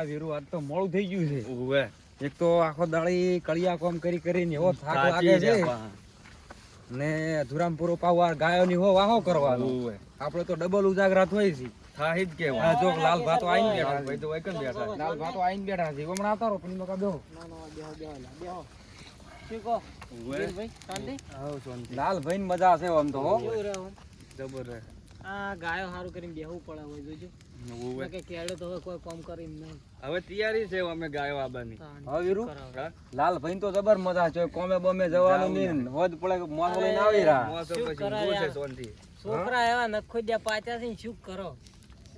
વીરુ આજ તો મોડું થઈ ગયું છે. એક તો આખો દાડી કળિયા કામ કરી કરીને એવો થાક લાગે છે ને અધુરામ પૂરો પાવવા ગાયો ની હો વાહો કરવાનો. આપણે તો ડબલ ઉજાગરા થઈ છે. થાહી જ કેવા જો લાલ ભાતો આઈને બેઠા ભાઈ તો એકન બેઠા લાલ ભાતો આઈને બેઠા છે. હમણાં આવતા રહો પણ મકા બેહો બેહો શું કહો ભાઈ શાંતિ? હા શાંતિ. લાલ ભાઈ ને મજા છે આમ તો હો જબર રે. આ ગાયો હારું કરીને બેહવું પડે હોય જોજો. કે કેડે તો કોઈ કામ કરી નહીં. હવે તૈયારી છે અમે ગાયો આબાની. હવે વીરુ લાલ ભાઈ તો જબર મજા છે. કોમે બોમે જવાનું નહીં હોજ પડે મોસો લઈને આવી રહ્યા. મોસો પછી છે સોનથી. છોકરા એવા નખોડિયા પાછા છે શું કરો?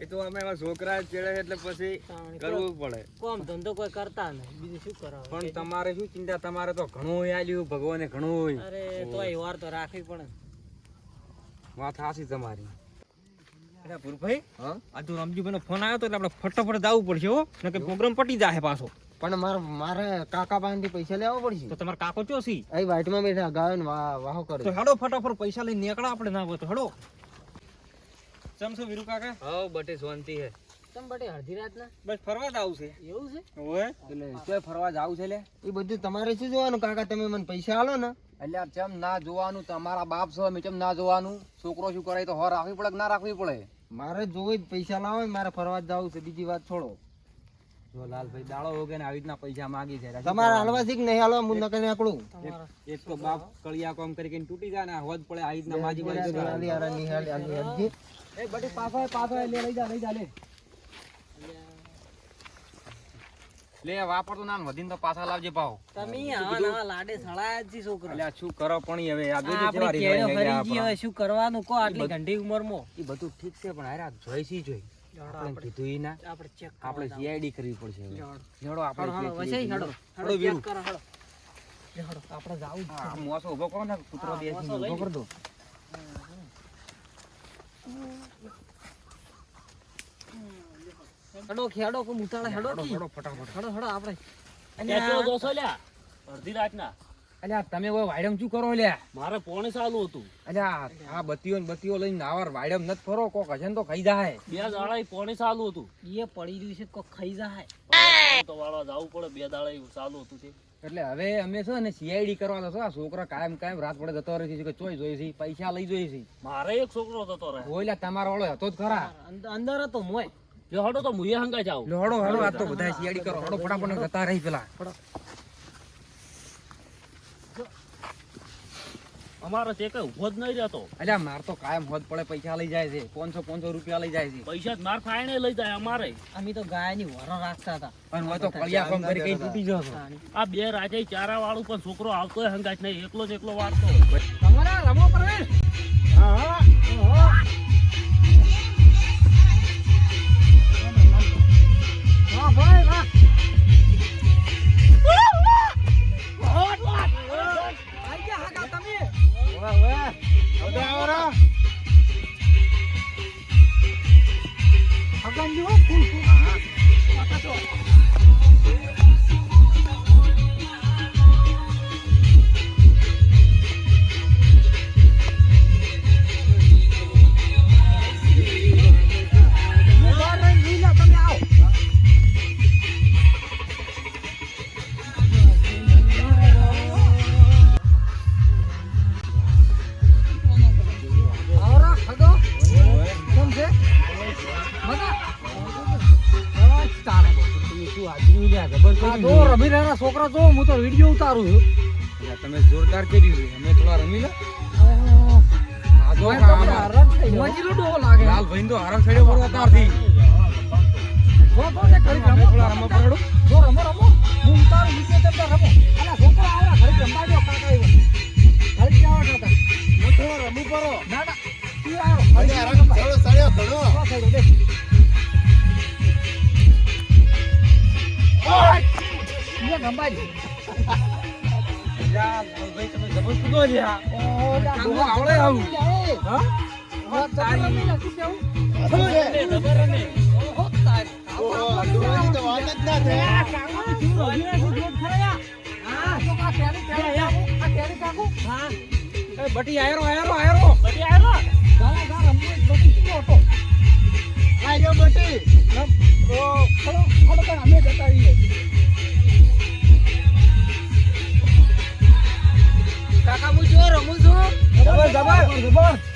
એ તો અમે એવા છોકરા ચેડે એટલે પછી કરવું પડે. કોમ ધંધો કોઈ કરતા નહીં બીજું શું કરો? પણ તમારે શું ચિંતા? તમારે તો ઘણું આલ્યું ભગવાને ઘણું. અરે તોય વાર તો રાખવી પડે. વાત હાસી તમારી. ભૂરભાઈ આ તો રમજીભાઈ નો ફોન આવ્યો તો એટલે આપણે ફટાફટ જવું પડશે હો, નકર પ્રોગ્રામ પટી જાય પાછો. પણ મારે કાકા પાસેથી પૈસા લેવા પડશે. તો તમારા કાકો ચો સી અહીં વાઈટમાં બેઠા ગાયો ને વાહો કરે. તો હેડો ફટાફટ પૈસા લઈને નીકળો આપણે. ના હોય તો હેડો. ચમ છો વીરુ કાકા? હા બટે શાંતિ હે. ચમ બટે અડધી રાત ના બસ ફરવા જ આવું છે. એવું છે? ઓય એટલે ક્યાં ફરવા જ આવું છે લે? એ બધું તમારે શું જોવાનું કાકા? તમે મને પૈસા આલો ને. એટલે ચમ ના જોવાનું? તમારા બાપ છો અમે ચમ ના જોવાનું? છોકરો શું કરે તો હો રાખવી પડે કે ના રાખવી પડે? મારે જોઈ પૈસા લાવો મારે ફરવા જ જવું છે. બીજી વાત છોડો. જો લાલભાઈ દાડો હોગે ને આવી રીતના પૈસા માંગી છે. તમારે હાલવા શીખ નહીં હાલવા હું નકર આકડું. એક તો બાપ કળિયા કામ કરી તૂટી જાય ને હોજ પડે આવી રીતના માજી માજી. એ બડી પાછો લે લઈ જા લે. લે વાપર તો ના વધીને તો પાછા લાવજે પાવ. તમે આવા લાડે સળાયા જ છોકરા. એટલે શું કરો પણ હવે આ બેજી કેવારી ફરી ગઈ. હવે શું કરવાનું કો આટલી ઘંટી ઉંમરમાં? એ બધું ઠીક છે પણ હારા જોઈસી જોઈ. આપણે કીધું ઈ ના આપણે ચેક આપણે સીઆઈડી કરવી પડશે. હેડો આપણે વસે હેડો વીરુ હેડો આપણે જાવું છે. આ મોસો ઉભો કરો ને કૂતરો બેસી ઉભો કર દો. હેડો કો મુતાળા હેડો ફટાફટ હેડો આપણે. કેટલો જોસો લ્યા અડધી રાતના? અલ્યા તમે ઓય વાયડમ શું કરો લ્યા? મારે પોણે ચાલુ હતું. અલ્યા આ બત્તીઓ લઈને નાવર વાયડમ નત ફરો. કોક હશે ને તો ખાઈ જાય. બે દાડા પોણે ચાલુ હતું. એ પડી રહ્યું છે કોક ખાઈ જાય તો વાળવા જવું પડે. બે દાડા ચાલુ હતું તે. એટલે હવે અમે છે ને સીઆઈડી કરવા તો આ છોકરા કાયમ રાત પડે જતો રહે છે. ચોઈ જોઈ છે પૈસા લઈ જોઈ છે. મારે એક છોકરો જતો રહે. ઓયલા તમારો વાળો હતો જ ખરા અંદર હતો મોય. જો હડો તો મુયે હંગા જાવ. હડો આ તો બધા સીઆઈડી કરો. હડો ફટાફટ જતા રહી પેલા. અમારો ચેક ઉભો જ નહીં રહેતો. અલ્યા માર તો કાયમ હોદ પડે પૈસા લઈ જાય છે. 500 રૂપિયા લઈ જાય છે. પૈસા માર ફાઈને લઈ જાય અમારે. અમે તો ગાયની વરો રાખતા હતા પણ હવે તો કળિયા કામ કરી કઈ તૂટી જતો. આ બે રાતે ચારા વાળું પણ છોકરો આવતોય હંગાત નહીં. એકલો જ એકલો વાળતો. તમારા રમો પરવે. હા ભાઈ વાહ. છોકરા તો હું તો વિડીયો ઉતારું છું. તમે જોરદાર કર્યું છે. અમે થોડા રમી લે. લાલ ભાઈ તો હારા છડ્યો પડવા તારથી. રમો પડો. જો રમો હું ઉતારું વિડીયો તમને રમો. અલા છોકરા આવરા ઘરે રમવા દો કાકા એવા. ઘરે કેવા હતા? હું થોડો રમી પડો. ના તું આવો. અરે રંગ થોડો સળ્યો ઘણો. સળ્યો દે. ઓય ये गंबाजी यार भाई તમે જબરદસ્ત દો લ્યા. ઓ કાંગો આવડે આવું. હા ઓ તારી નથી કેવું. થોડે જબર ને. ઓ તારી. ઓ ડોરી તો વાત જ ના થાય. કાંગો ની શું રોજી શું જોત ખરાયા. હા તો કા તેરી આ તેરી કાકુ. હા એ બટી આયરો. બટી આયરો. જબર જબર